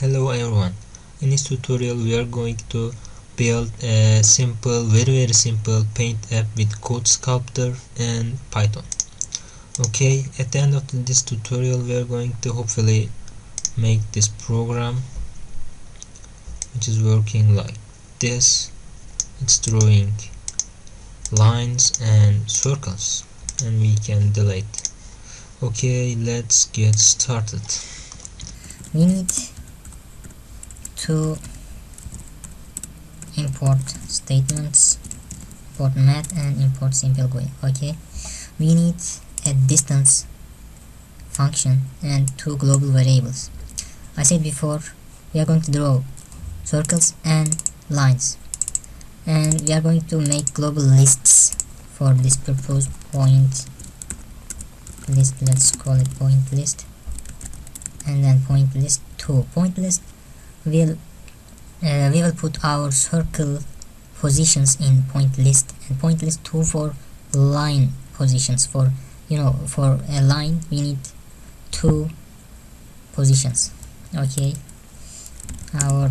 Hello everyone. In this tutorial we are going to build a simple, very simple paint app with Code Sculptor and Python. Okay, at the end of this tutorial we are going to hopefully make this program which is working like this. It's drawing lines and circles and we can delete. Okay, let's get started. We need to import statements, import math and import simple GUI. Okay, we need a distance function and two global variables. I said before we are going to draw circles and lines, and we are going to make global lists for this purpose. Point list, let's call it point list, and then point list 2. Point list will we will put our circle positions in point list, and point list 2 for line positions. For for a line we need 2 positions. Okay, our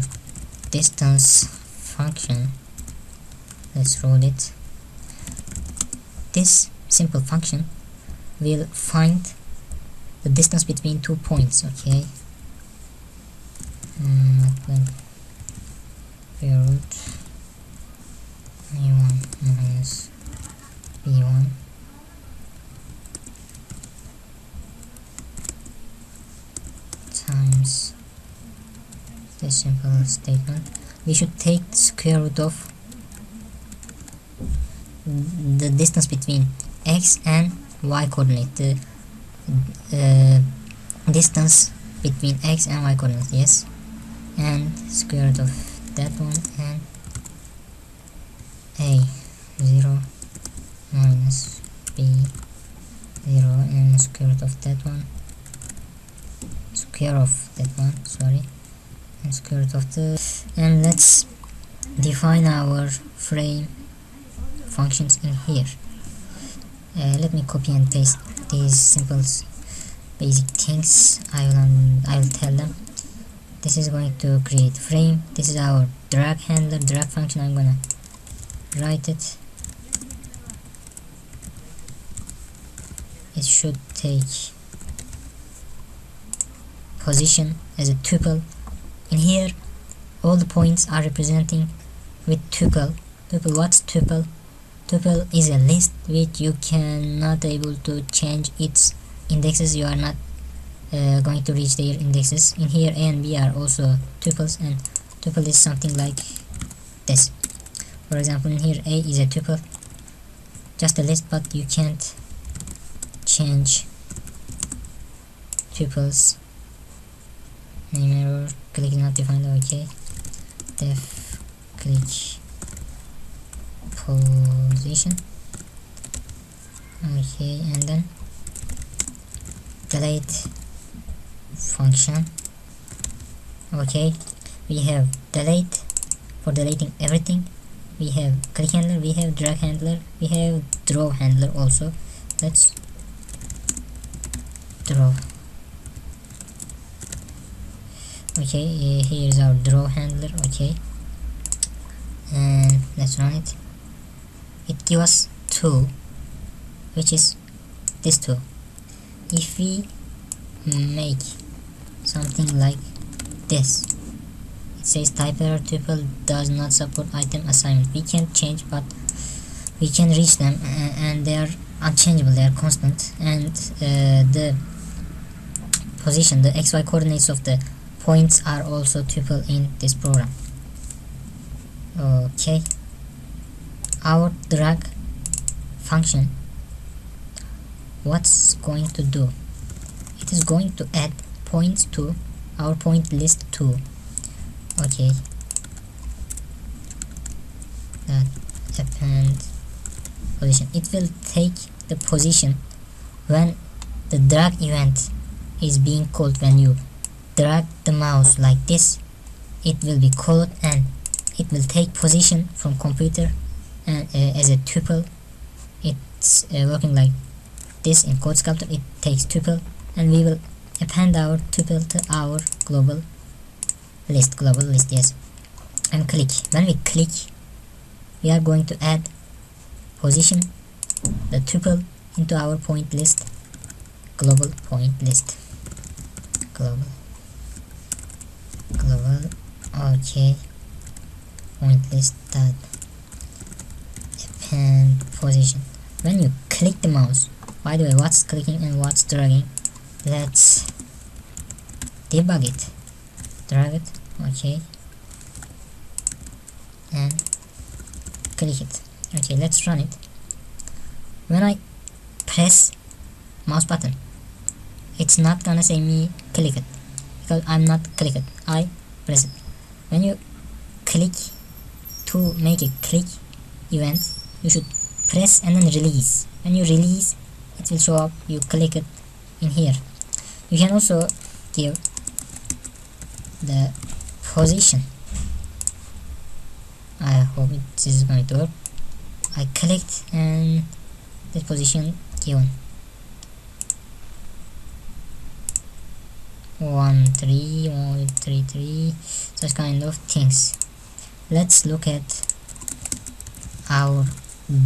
distance function, let's roll it. This simple function will find the distance between 2 points. Okay, root a1 minus b1 times this simple statement. We should take the square root of the distance between x and y coordinate, the distance between x and y coordinates, yes, and square root of that one, and a0 minus b0 and square root of that one, square of that one, sorry, and square root of the, and let's define our frame functions in here. Let me copy and paste these simple basic things. I will tell them. This is going to create frame. This is our drag handler, drag function. I'm gonna write it. It should take position as a tuple. In here all the points are representing with tuple. What's tuple? Tuple is a list which you cannot able to change its indexes. You are not going to reach their indexes. In here a and b are also tuples, and tuple is something like this. For example, in here a is a tuple, just a list, but you can't change tuples. Name error, click not defined. Okay, def click position. Okay, and then delete function. Okay, we have delete for deleting everything. We have click handler, we have drag handler, we have draw handler also. Let's draw. Okay, here is our draw handler. Okay, and let's run it. It gives us 2, which is this 2. If we make something like this, it says type error, tuple does not support item assignment. We can't change, but we can reach them, and they are unchangeable, they are constant, and the position, the xy coordinates of the points are also tuple in this program. Okay, our drag function, what's going to do? It is going to add points to our point list 2. Okay, that append position, it will take the position when the drag event is being called. When you drag the mouse like this, it will be called and it will take position from computer, and as a tuple. It's working like this in Code Sculptor. It takes tuple, and we will append our tuple to our global list, global list, yes, and click. When we click, we are going to add position the tuple into our point list, global point list, global, okay, point list dot append position. When you click the mouse, by the way, what's clicking and what's dragging, let's debug it. Drag it, okay, and click it. Okay, let's run it. When I press mouse button, it's not gonna say me click it because I'm not click it, I press it. When you click to make a click event, you should press and then release. When you release, it will show up you click it in here. You can also give the position. I hope this is going to work. I clicked and the position given 1 3 1 3 3, such kind of things. Let's look at our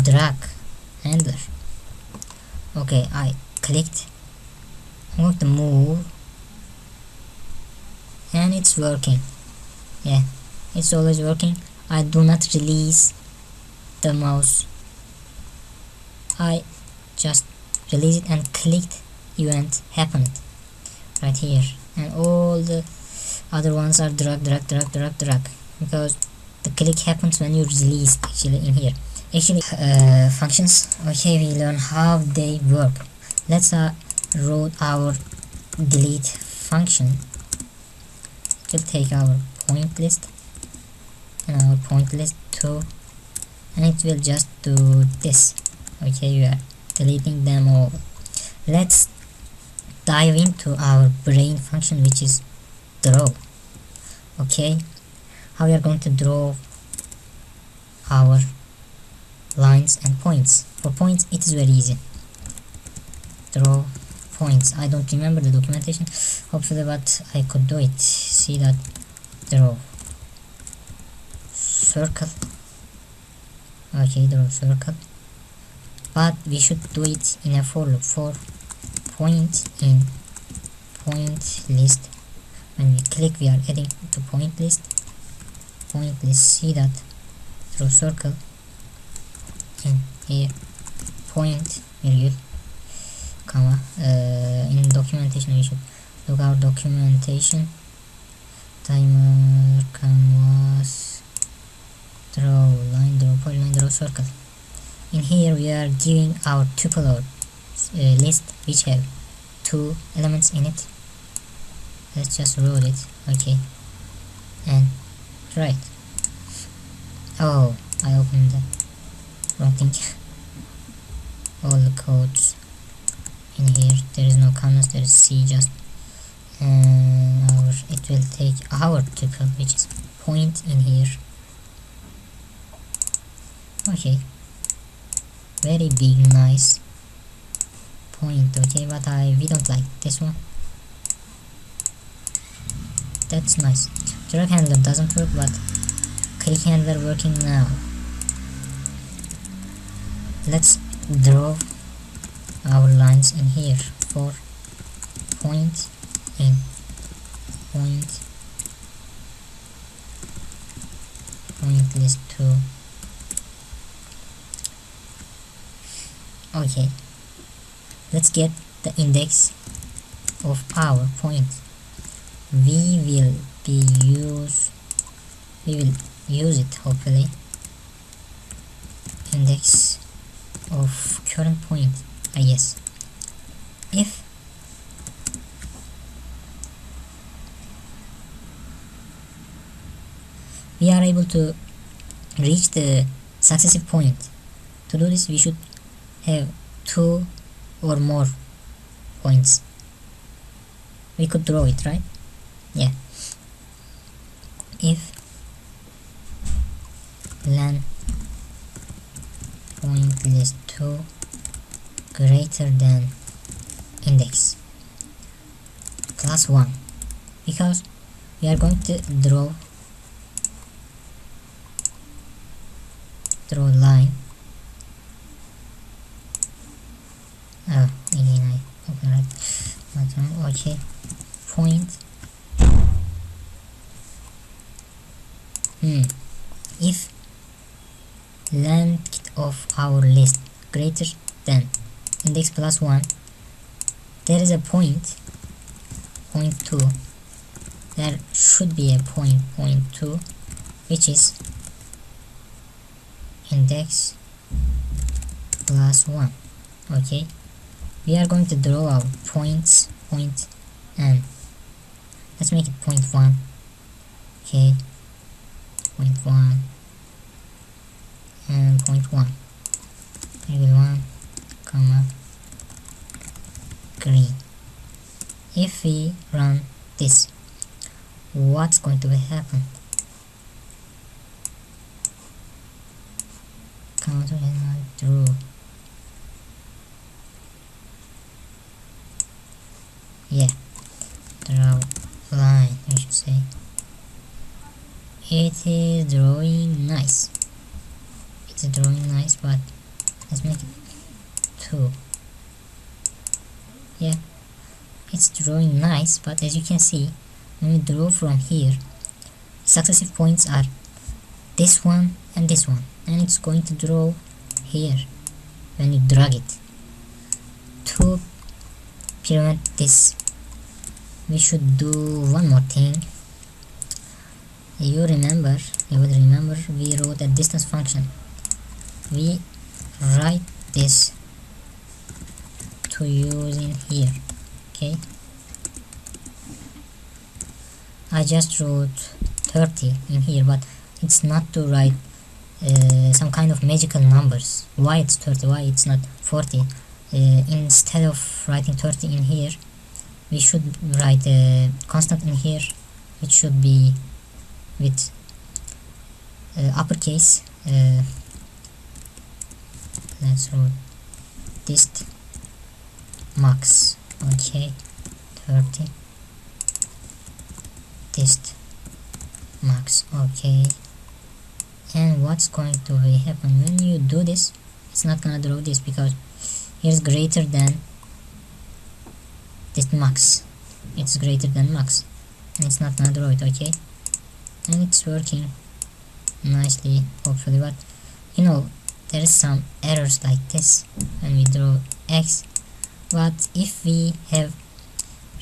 drag handler. Okay, I clicked, I want to move, and it's working. Yeah, it's always working. I do not release the mouse, I just release it and clicked, event happened right here, and all the other ones are drag because the click happens when you release actually in here. Actually functions, okay, we learn how they work. Let's wrote our delete function. It will take our point list and our point list too, and it will just do this. Okay, we are deleting them all. Let's dive into our brain function, which is draw. Okay, how we are going to draw our lines and points. For points, it is very easy. Draw points. I don't remember the documentation, hopefully, but I could do it. See that? Draw circle. Okay, draw circle, but we should do it in a for loop. For point in point list, when we click, we are adding to point list. See that? Draw circle in here, point virgule comma. In documentation, we should look our documentation. Timer, canvas, draw line, draw polyline, draw circle. In here we are giving our tuple or list which have 2 elements in it. Let's just roll it. Okay, and right. Oh, I opened the wrong thing. All the codes in here, there is no commas, there is C just, and it will take our tuple which is point in here. Okay, very big, nice point. Okay, but we don't like this one. That's nice. Drag handler doesn't work, but click handler working now. Let's draw our lines in here. For point in point list 2. Okay, let's get the index of our point. We will use it, hopefully. Index of current point, I guess. If we are able to reach the successive point, to do this we should have 2 or more points. We could draw it, right? Yeah. If len point list 2 greater than index plus 1, because we are going to draw line. Oh, again I open right button. Okay, point. If length of our list greater than index plus 1, there is a point 2. There should be a point 2, which is index plus 1. Okay, we are going to draw our point n. Let's make it point 1. Okay, point 1 and point 1, 1 comma green. If we run this, what's going to happen? Counter and draw. Yeah, draw line, I should say. It is drawing nice. It's drawing nice, but let's make it 2. Yeah, it's drawing nice, but as you can see, when we draw from here, successive points are this one and this one, and it's going to draw here when you drag it. To prevent this, we should do one more thing. You would remember we wrote a distance function. We write this to use in here. Okay, I just wrote 30 in here, but it's not to write some kind of magical numbers. Why it's 30? Why it's not 40? Instead of writing 30 in here, we should write a constant in here, which should be with uppercase. Let's write dist max. Okay, 30 dist max. Okay, and what's going to happen when you do this? It's not gonna draw this because here's greater than dist max. It's greater than max, and it's not gonna draw it. Okay, and it's working nicely, hopefully, but you know, there is some errors like this when we draw X. But if we have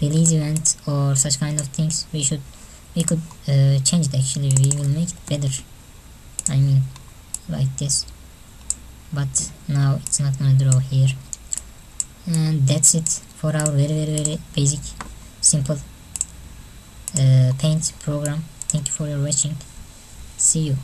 release event or such kind of things, we could change it. Actually, we will make it better, I mean like this, but now it's not gonna draw here. And that's it for our very basic simple paint program. Thank you for your watching. See you.